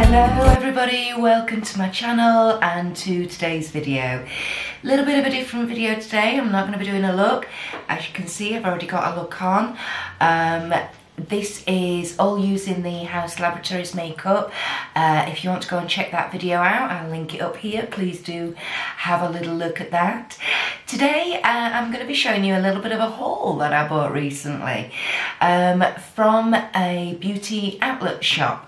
Hello everybody, welcome to my channel and to today's video. A little bit of a different video today. I'm not going to be doing a look. As you can see, I've already got a look on. This is all using the House Laboratories makeup. If you want to go and check that video out, I'll link it up here. Please do have a little look at that. Today I'm going to be showing you a little bit of a haul that I bought recently from a beauty outlet shop.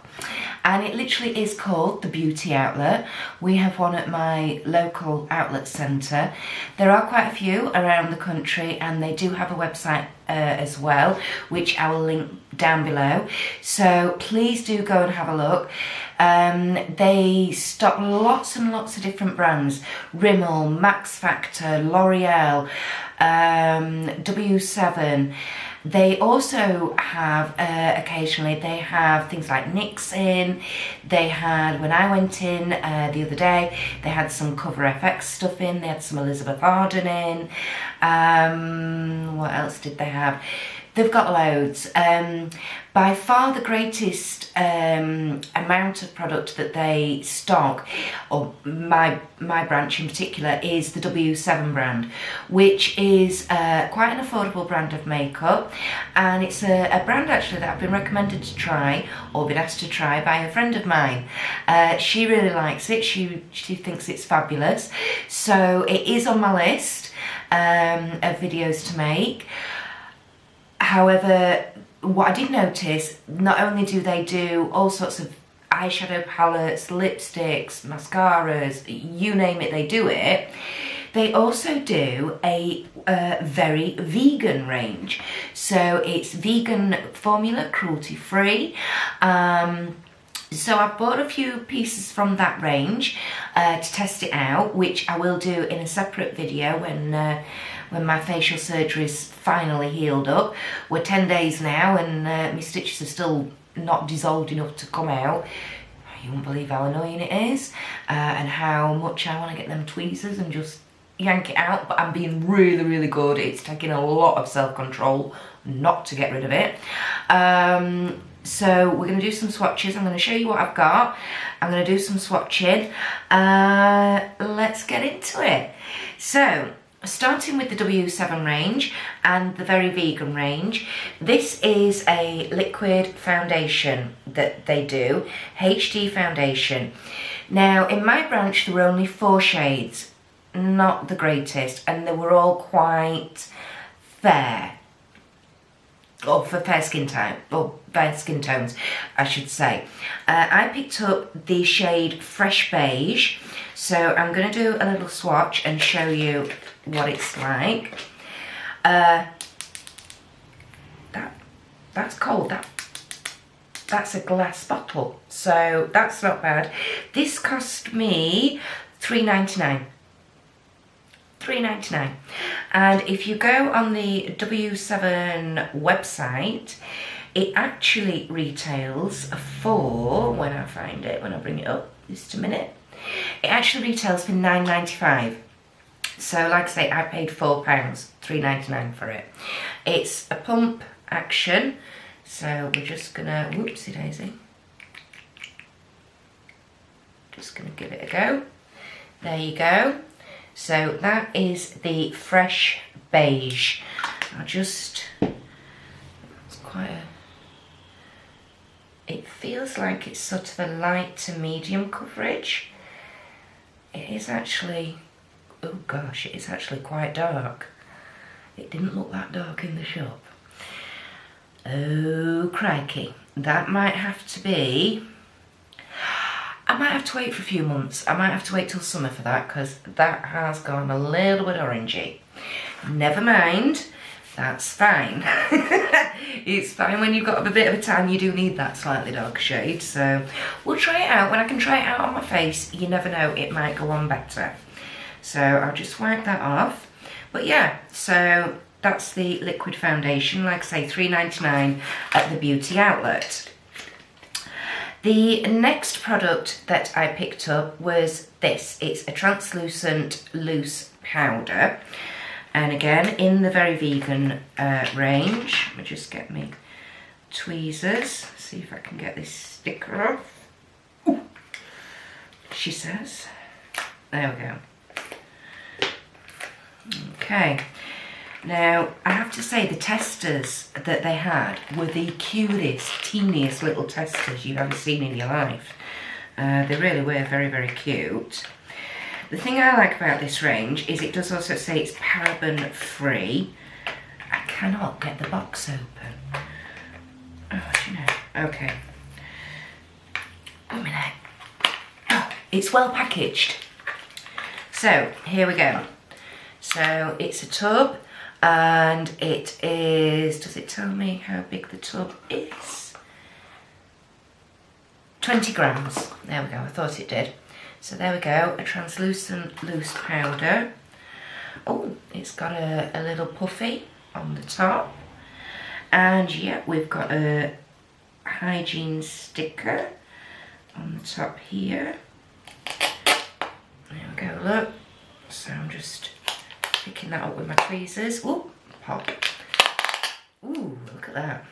And it literally is called The Beauty Outlet. We have one at my local outlet centre. There are quite a few around the country and they do have a website as well, which I will link down below. So please do go and have a look. They stock lots and lots of different brands. Rimmel, Max Factor, L'Oreal, W7. They also have, occasionally, they have things like NYX in. They had, when I went in the other day, they had some Cover FX stuff in. They had some Elizabeth Arden in. What else did they have? They've got loads. By far the greatest amount of product that they stock, or my branch in particular, is the W7 brand, which is quite an affordable brand of makeup, and it's a brand actually that I've been recommended to try, or been asked to try, by a friend of mine. She really likes it. She thinks it's fabulous, so it is on my list of videos to make. However, what I did notice, not only do they do all sorts of eyeshadow palettes, lipsticks, mascaras, you name it, they do it. They also do a very vegan range. So it's vegan formula, cruelty free. So I've bought a few pieces from that range to test it out, which I will do in a separate video when my facial surgery is finally healed up. We're 10 days now and my stitches are still not dissolved enough to come out. You won't believe how annoying it is and how much I want to get them tweezers and just yank it out, but I'm being really, really good. It's taking a lot of self-control not to get rid of it. So we're going to do some swatches. I'm going to show you what I've got. I'm going to do some swatching. Let's get into it. So, starting with the W7 range and the Very Vegan range, this is a liquid foundation that they do, HD foundation. Now, in my branch there were only 4 shades, not the greatest, and they were all quite fair. Or for fair skin type, or fair skin tones, I should say. I picked up the shade Fresh Beige, so I'm going to do a little swatch and show you what it's like. That's cold. That's a glass bottle, so that's not bad. This cost me $3.99. $3.99, and if you go on the W7 website, it actually retails for, when I find it, when I bring it up, just a minute, it actually retails for $9.95. So like I say, I paid £4, $3.99 for it. It's a pump action, so we're just gonna, whoopsie daisy, just gonna give it a go. There you go. So that is the Fresh Beige. It's quite a, it feels like it's sort of a light to medium coverage. It is actually, oh gosh, it is actually quite dark. It didn't look that dark in the shop. Oh crikey, that might have to be, I might have to wait for a few months. I might have to wait till summer for that, because that has gone a little bit orangey. Never mind, that's fine. It's fine when you've got a bit of a tan, you do need that slightly darker shade. So we'll try it out. When I can try it out on my face, you never know, it might go on better. So I'll just wipe that off. But yeah, so that's the liquid foundation. Like I say, $3.99 at the Beauty Outlet. The next product that I picked up was this. It's a translucent loose powder, and again in the Very Vegan range. Let me just get me tweezers, see if I can get this sticker off. Ooh. she says. There we go. Okay. Now, I have to say the testers that they had were the cutest, teeniest little testers you've ever seen in your life. They really were very, very cute. The thing I like about this range is it does also say it's paraben free. I cannot get the box open. Oh, do you know? Okay. 1 minute. Oh, it's well packaged. So, here we go. So, it's a tub. And it is, does it tell me how big the tub is? 20 grams. There we go, I thought it did. So there we go, a translucent loose powder. Oh, it's got a little puffy on the top. And yeah, we've got a hygiene sticker on the top here. There we go, look. So I'm just picking that up with my tweezers. Ooh, pop. Ooh, look at that.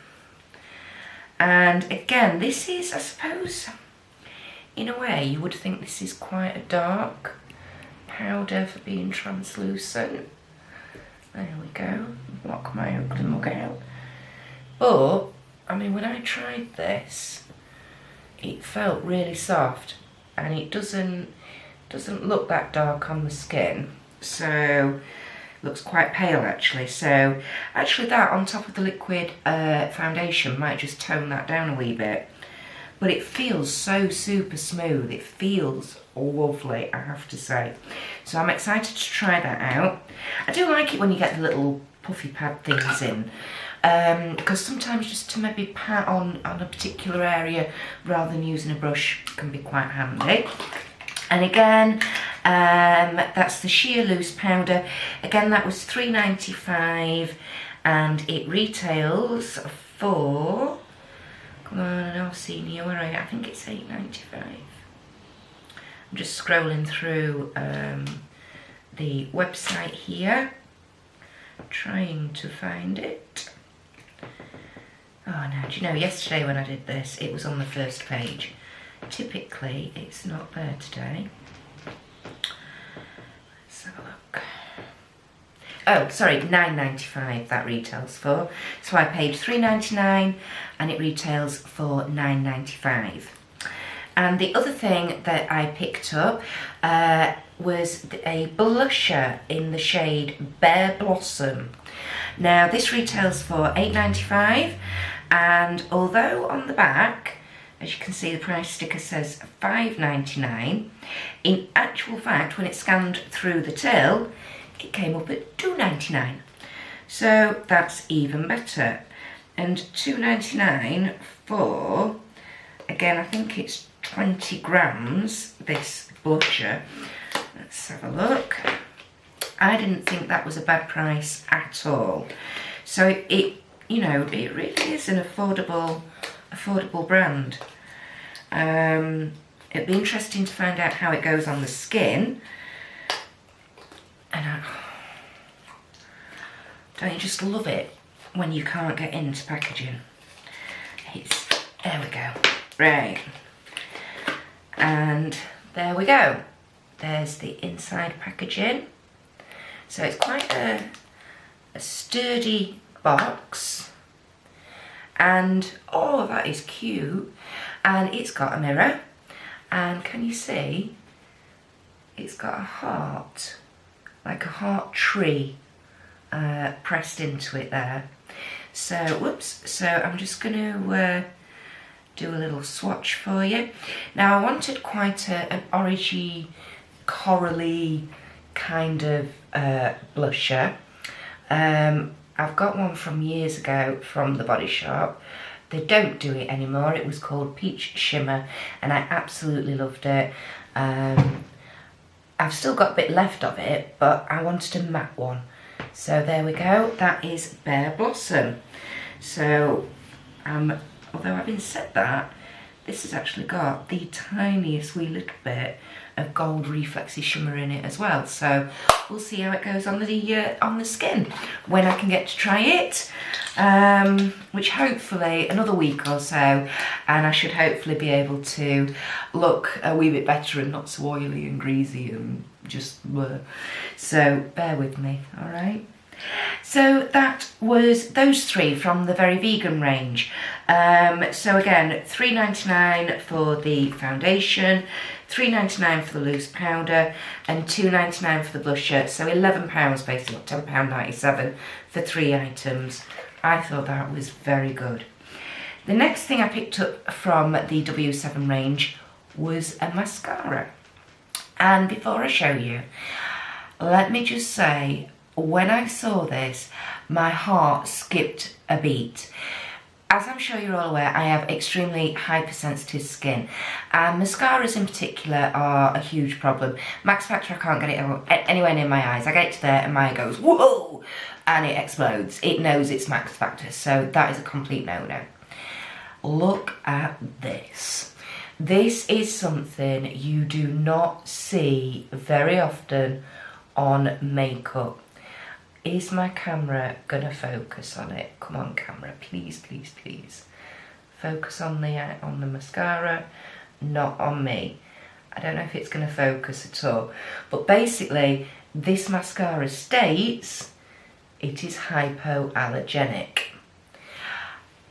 And again, this is, I suppose, in a way, you would think this is quite a dark powder for being translucent. There we go. Block my ugly mug out. But, I mean, when I tried this, it felt really soft. And it doesn't look that dark on the skin. So, looks quite pale actually. So, actually that on top of the liquid foundation might just tone that down a wee bit. But it feels so super smooth. It feels lovely, I have to say. So I'm excited to try that out. I do like it when you get the little puffy pad things in. Because sometimes just to maybe pat on a particular area rather than using a brush can be quite handy. And again, that's the sheer loose powder. Again, that was $3.95 and it retails for, come on, I've seen you, where are you? I think it's $8.95. I'm just scrolling through the website here, trying to find it. Oh no, do you know, yesterday when I did this, it was on the first page. Typically, it's not there today. Let's have a look. Oh, sorry, $9.95 that retails for. So I paid $3.99 and it retails for $9.95. And the other thing that I picked up was a blusher in the shade Bare Blossom. Now, this retails for $8.95, and although on the back, as you can see, the price sticker says $5.99. In actual fact, when it scanned through the till, it came up at $2.99. So that's even better. And $2.99 for, again, I think it's 20 grams, this blusher. Let's have a look. I didn't think that was a bad price at all. So it you know, it really is an affordable brand. It'd be interesting to find out how it goes on the skin. And don't you just love it when you can't get into packaging? There we go. Right. And there we go. There's the inside packaging. So it's quite a sturdy box. And oh, that is cute. And it's got a mirror. And can you see? It's got a heart, like a heart tree pressed into it there. So, whoops. So I'm just going to do a little swatch for you. Now I wanted quite an orangey, corally kind of blusher. I've got one from years ago from the Body Shop. They don't do it anymore. It was called Peach Shimmer and I absolutely loved it. I've still got a bit left of it, but I wanted a matte one. So there we go, that is Bare Blossom. So, although having said that, this has actually got the tiniest wee little bit of gold reflexy shimmer in it as well. So we'll see how it goes on the skin when I can get to try it, which hopefully another week or so, and I should hopefully be able to look a wee bit better and not so oily and greasy and just bleh. So bear with me, all right? So that was those three from the Very Vegan range. So again, $3.99 for the foundation, $3.99 for the loose powder, and $2.99 for the blusher. So £11 basically, £10.97 for 3 items. I thought that was very good. The next thing I picked up from the W7 range was a mascara. And before I show you, let me just say, when I saw this, my heart skipped a beat. As I'm sure you're all aware, I have extremely hypersensitive skin, and mascaras in particular are a huge problem. Max Factor, I can't get it anywhere near my eyes. I get it to there and my eye goes, whoa, and it explodes. It knows it's Max Factor, so that is a complete no-no. Look at this. This is something you do not see very often on makeup. Is my camera gonna focus on it? Come on, camera, please, please, please. Focus on the mascara, not on me. I don't know if it's gonna focus at all, but basically this mascara states it is hypoallergenic.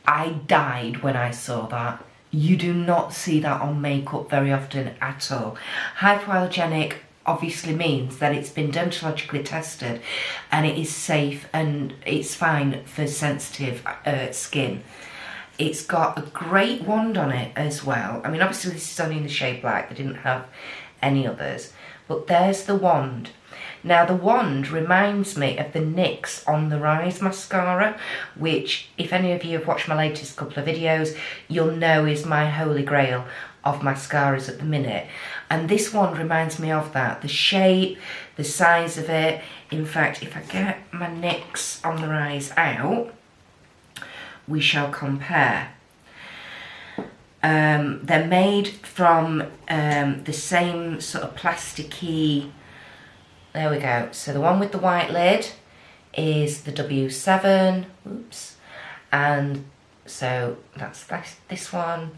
I died when I saw that. You do not see that on makeup very often at all. Hypoallergenic obviously means that it's been dermatologically tested and it is safe and it's fine for sensitive skin. It's got a great wand on it as well. I mean, obviously this is only in the shade black, they didn't have any others, but there's the wand. Now the wand reminds me of the NYX On The Rise mascara, which if any of you have watched my latest couple of videos, you'll know is my holy grail of mascaras at the minute. And this one reminds me of that. The shape, the size of it. In fact, if I get my NYX On The Rise out, we shall compare. They're made from the same sort of plasticky, there we go. So the one with the white lid is the W7, oops. And so that's this one.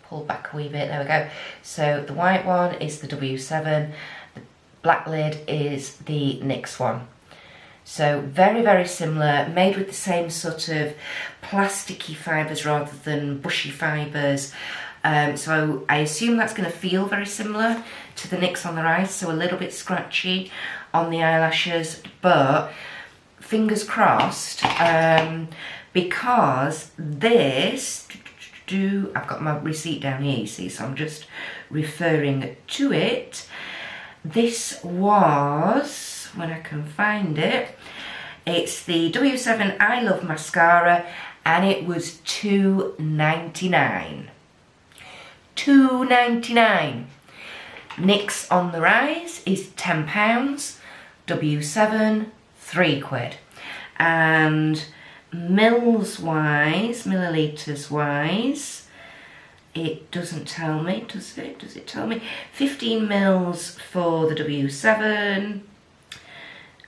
Pull back a wee bit, there we go. So the white one is the W7, the black lid is the NYX one. So very, very similar, made with the same sort of plasticky fibres rather than bushy fibres. So I assume that's going to feel very similar to the NYX On The Rise, so a little bit scratchy on the eyelashes, but fingers crossed, because this, I've got my receipt down here, you see, so I'm just referring to it. This was, when I can find it, it's the W7 I Love Mascara, and it was $2.99. $2.99. NYX On The Rise is £10, W7 £3. And mils wise, millilitres wise, it doesn't tell me, does it? Does it tell me? 15 mils for the W7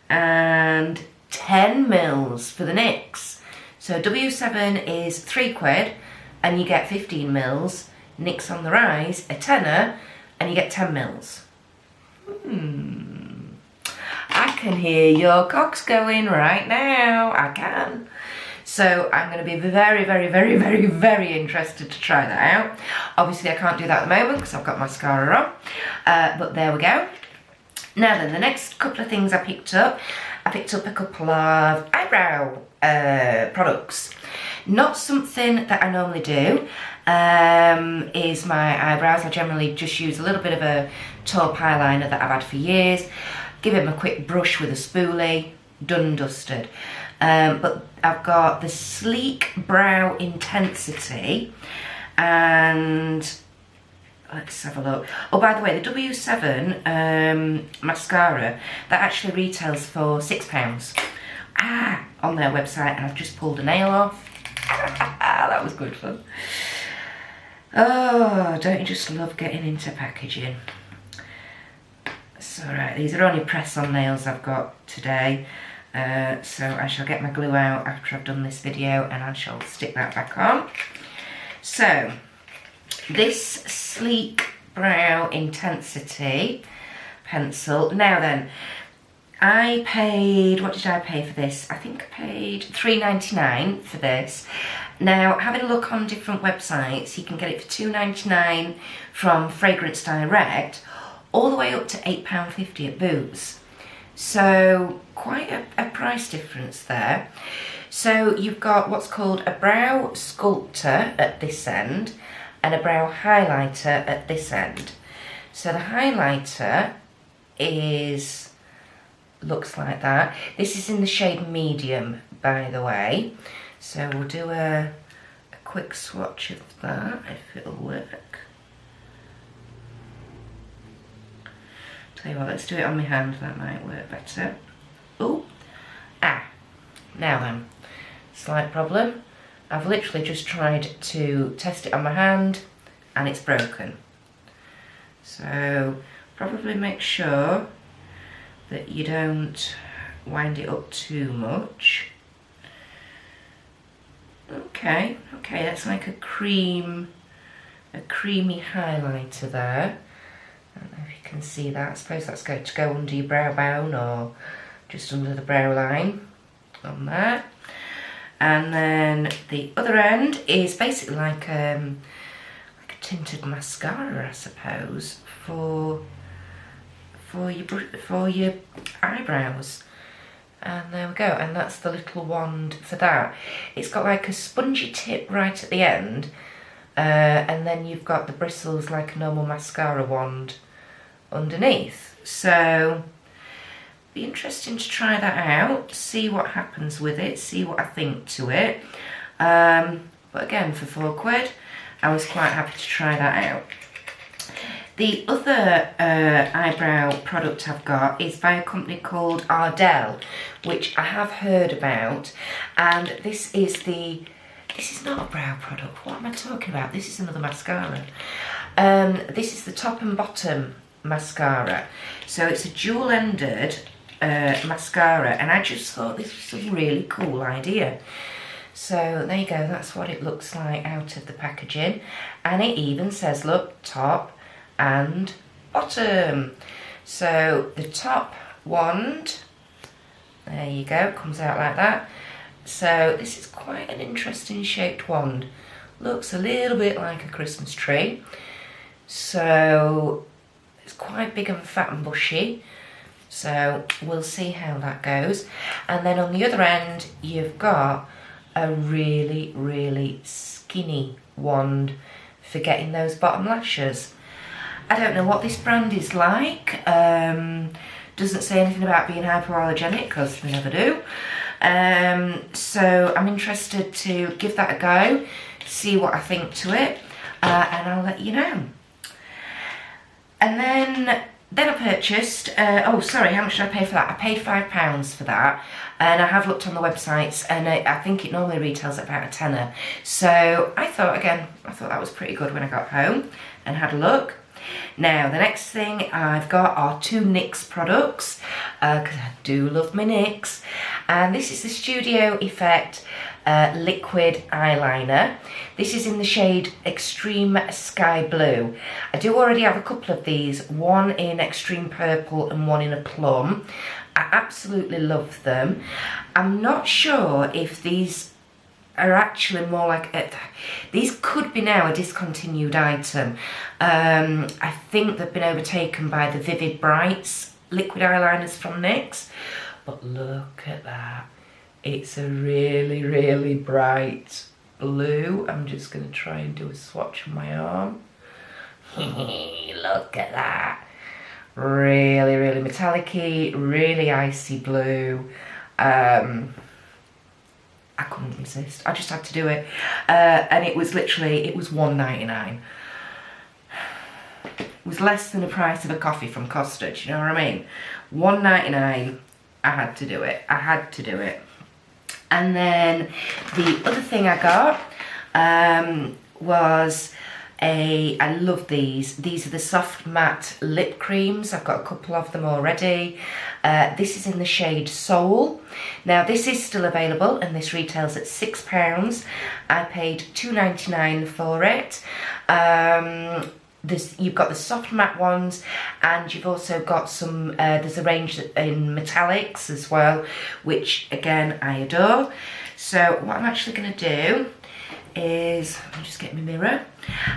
and 10 mils for the NYX. So W7 is £3 and you get 15 mils. NYX On The Rise, a tenner, and you get 10 mils. I can hear your cocks going right now. I can. So I'm going to be very, very, very, very, very interested to try that out. Obviously I can't do that at the moment because I've got mascara on. But there we go. Now then, the next couple of things I picked up a couple of eyebrow products. Not something that I normally do is my eyebrows. I generally just use a little bit of a taupe eyeliner that I've had for years. Give them a quick brush with a spoolie, done and dusted. But I've got the Sleek Brow Intensity, and let's have a look. Oh, by the way, the W7 mascara, that actually retails for £6 on their website, and I've just pulled a nail off. That was good fun. Oh, don't you just love getting into packaging? So right, these are only press-on nails I've got today. So I shall get my glue out after I've done this video and I shall stick that back on. So, this Sleek Brow Intensity pencil. Now then, I paid, what did I pay for this? I think I paid £3.99 for this. Now, having a look on different websites, you can get it for £2.99 from Fragrance Direct, all the way up to £8.50 at Boots. So, quite a price difference there. So, you've got what's called a brow sculptor at this end, and a brow highlighter at this end. So the highlighter looks like that. This is in the shade medium, by the way. So we'll do a quick swatch of that, if it'll work. Tell you what, let's do it on my hand, that might work better. Oh, now then, slight problem. I've literally just tried to test it on my hand and it's broken. So probably make sure that you don't wind it up too much. Okay, that's like a creamy highlighter there. I don't know if you can see that. I suppose that's going to go under your brow bone or just under the brow line on there. And then the other end is basically like a tinted mascara, I suppose, for your eyebrows. And there we go. And that's the little wand for that. It's got like a spongy tip right at the end, and then you've got the bristles like a normal mascara wand underneath. So be interesting to try that out, see what happens with it, see what I think to it. But again, for £4, I was quite happy to try that out. The other eyebrow product I've got is by a company called Ardell, which I have heard about, and this is not a brow product. What am I talking about? This is another mascara. This is the top and bottom mascara. So it's a dual-ended mascara, and I just thought this was a really cool idea. So there you go, that's what it looks like out of the packaging, and it even says, look, top and bottom. So the top wand, there you go, comes out like that. So this is quite an interesting shaped wand. Looks a little bit like a Christmas tree. So it's quite big and fat and bushy. So we'll see how that goes. And then on the other end, you've got a really, really skinny wand for getting those bottom lashes. I don't know what this brand is like. Doesn't say anything about being hypoallergenic, because they never do. So I'm interested to give that a go, see what I think to it, and I'll let you know. And then I purchased, oh sorry, how much did I pay for that? I paid £5 for that, and I have looked on the websites, and I think it normally retails at about a tenner. So I thought that was pretty good when I got home and had a look. Now the next thing I've got are two NYX products, because I do love my NYX, and this is the Studio Effect liquid eyeliner. This is in the shade Extreme Sky Blue. I do already have a couple of these, one in Extreme Purple and one in a Plum. I absolutely love them. I'm not sure if these are actually more like these could be now a discontinued item. I think they've been overtaken by the Vivid Brights liquid eyeliners from NYX, but look at that. It's a really, really bright blue. I'm just going to try and do a swatch on my arm. Look at that. Really, really metallic-y, really icy blue. I couldn't resist. I just had to do it. And it was literally, it was $1.99. It was less than the price of a coffee from Costa, do you know what I mean? $1.99, I had to do it. I had to do it. And then the other thing I got was I love these. These are the soft matte lip creams. I've got a couple of them already. This is in the shade Soul. Now this is still available and this retails at £6. I paid £2.99 for it. You've got the soft matte ones, and you've also got some, there's a range in metallics as well, which again I adore. So what I'm actually going to do is, let me just get my mirror.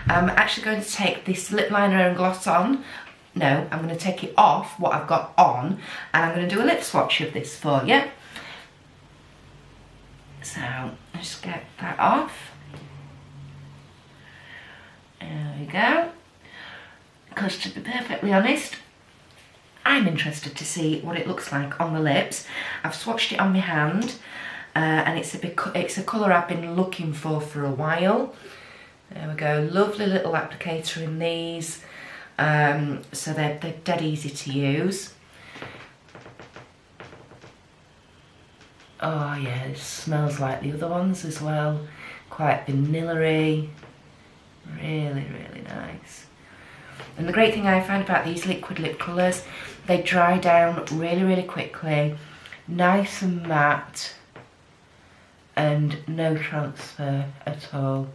I'm actually going to take this lip liner and gloss on. No, I'm going to take it off, what I've got on, and I'm going to do a lip swatch of this for you. So, just get that off. There we go. Because to be perfectly honest, I'm interested to see what it looks like on the lips. I've swatched it on my hand, and it's a colour I've been looking for a while. There we go, lovely little applicator in these. So they're dead easy to use. Oh yeah, it smells like the other ones as well. Quite vanilla-y. Really, really nice. And the great thing I find about these liquid lip colours, they dry down really, really quickly. Nice and matte. And no transfer at all.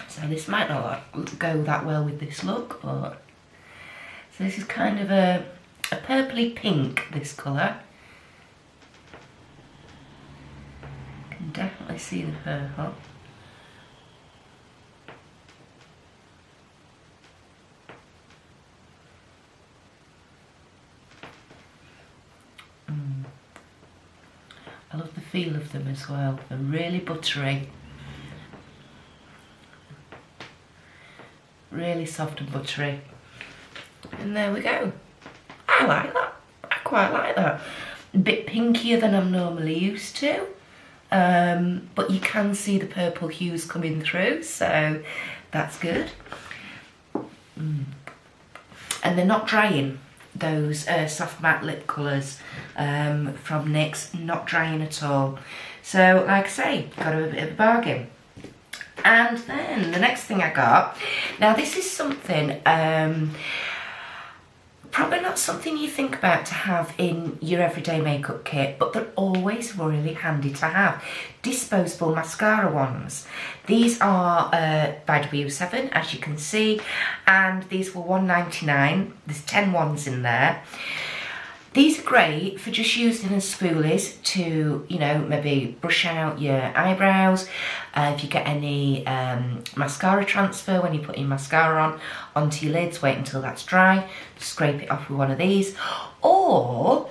So this might not go that well with this look, but... So this is kind of a purpley pink, this colour. You can definitely see the purple. I love the feel of them as well. They're really buttery. Really soft and buttery. And there we go. I like that. I quite like that. A bit pinkier than I'm normally used to. But you can see the purple hues coming through, so that's good. And they're not drying, those soft matte lip colours from NYX, not drying at all. So, like I say, got a bit of a bargain. And then the next thing I got, now this is something, probably not something you think about to have in your everyday makeup kit, but they're always really handy to have. Disposable mascara ones. These are by W7, as you can see, and these were £1.99. There's 10 ones in there. These are great for just using as spoolies to, you know, maybe brush out your eyebrows. If you get any mascara transfer when you put your mascara onto your lids, wait until that's dry, scrape it off with one of these. Or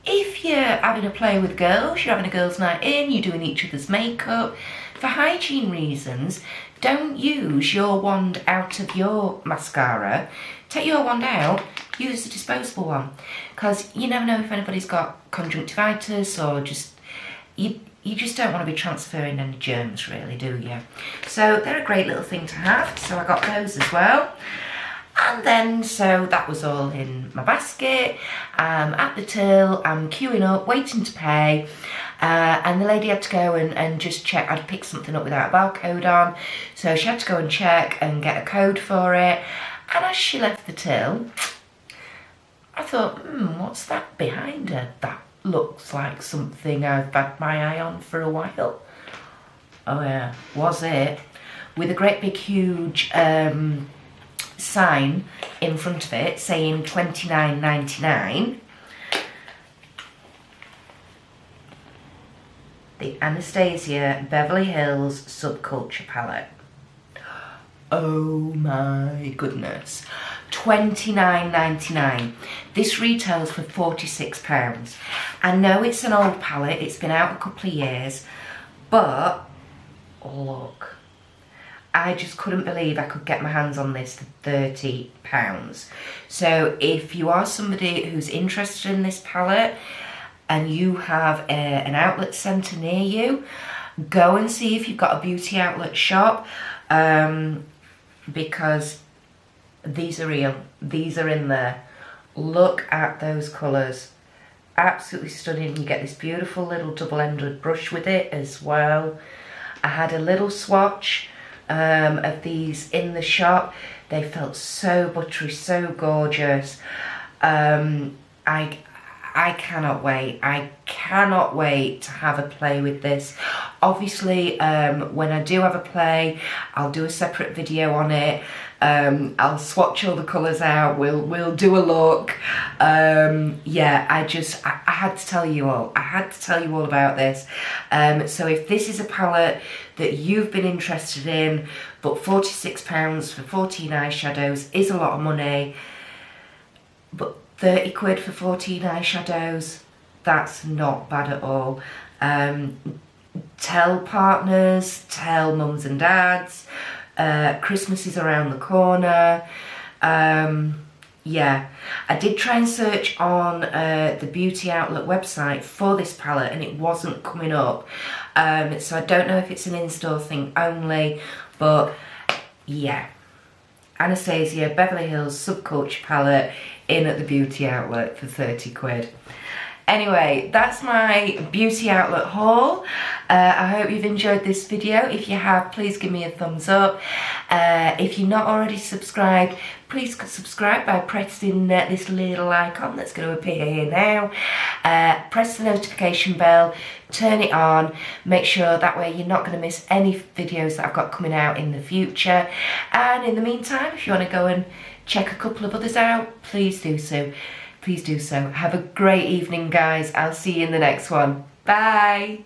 if you're having a play with girls, you're having a girls' night in, you're doing each other's makeup, for hygiene reasons, don't use your wand out of your mascara. Take your wand out, use the disposable one, because you never know if anybody's got conjunctivitis or just, you just don't want to be transferring any germs really, do you? So they're a great little thing to have, so I got those as well. And then, so that was all in my basket. At the till, I'm queuing up, waiting to pay. And the lady had to go and just check. I'd picked something up without a barcode on. So she had to go and check and get a code for it. And as she left the till, I thought, what's that behind her? That looks like something I've had my eye on for a while. Oh yeah, was it? With a great big huge sign in front of it saying $29.99. The Anastasia Beverly Hills Subculture Palette. Oh my goodness. $29.99. This retails for £46. I know it's an old palette, it's been out a couple of years, but look, I just couldn't believe I could get my hands on this for £30. So if you are somebody who's interested in this palette and you have an outlet centre near you, go and see if you've got a beauty outlet shop, because these are real. These are in there. Look at those colours. absolutely stunning. You get this beautiful little double-ended brush with it as well. I had a little swatch of these in the shop. They felt so buttery, so gorgeous. I cannot wait. I cannot wait to have a play with this. Obviously, when I do have a play, I'll do a separate video on it. I'll swatch all the colours out. We'll do a look. Yeah, I had to tell you all. I had to tell you all about this. So if this is a palette that you've been interested in, but £46 for 14 eyeshadows is a lot of money, but 30 quid for 14 eyeshadows, that's not bad at all. Tell partners, tell mums and dads, Christmas is around the corner. Yeah, I did try and search on the Beauty Outlet website for this palette and it wasn't coming up. So I don't know if it's an in-store thing only, but yeah. Anastasia Beverly Hills Subculture palette in at the Beauty Outlet for 30 quid. Anyway, that's my Beauty Outlet haul. I hope you've enjoyed this video. If you have, please give me a thumbs up. If you're not already subscribed, please subscribe by pressing this little icon that's going to appear here now. Press the notification bell, turn it on, make sure that way you're not going to miss any videos that I've got coming out in the future. And in the meantime, if you want to go and check a couple of others out, please do so. Please do so. Have a great evening, guys. I'll see you in the next one. Bye.